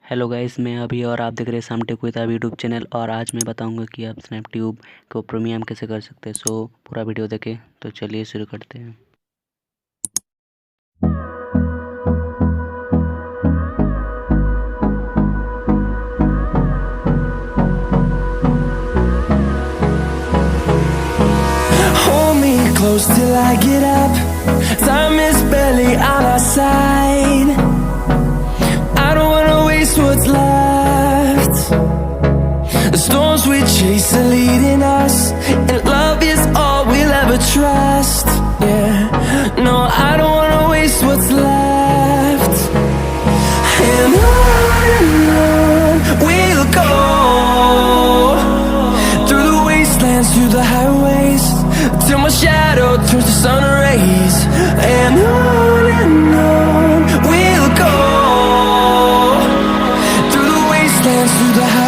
Hello guys, मैं अभी और आप देख रहे हैं सामटे कोई यूट्यूब चैनल। और आज मैं बताऊंगा कि आप स्नैपट्यूब को प्रीमियम कैसे कर सकते हैं। सो पूरा वीडियो देखें। तो चलिए शुरू करते हैं। Hold me close till I get up. Time is barely on our side. I don't wanna waste what's left. The storms we chase are leading us, and love is all we'll ever trust. Yeah, no, I don't wanna waste what's left. And on we'll go, through the wastelands, through the highways, till my shadow turns to sun rays. And on we'll go, through the wastelands, through the highways.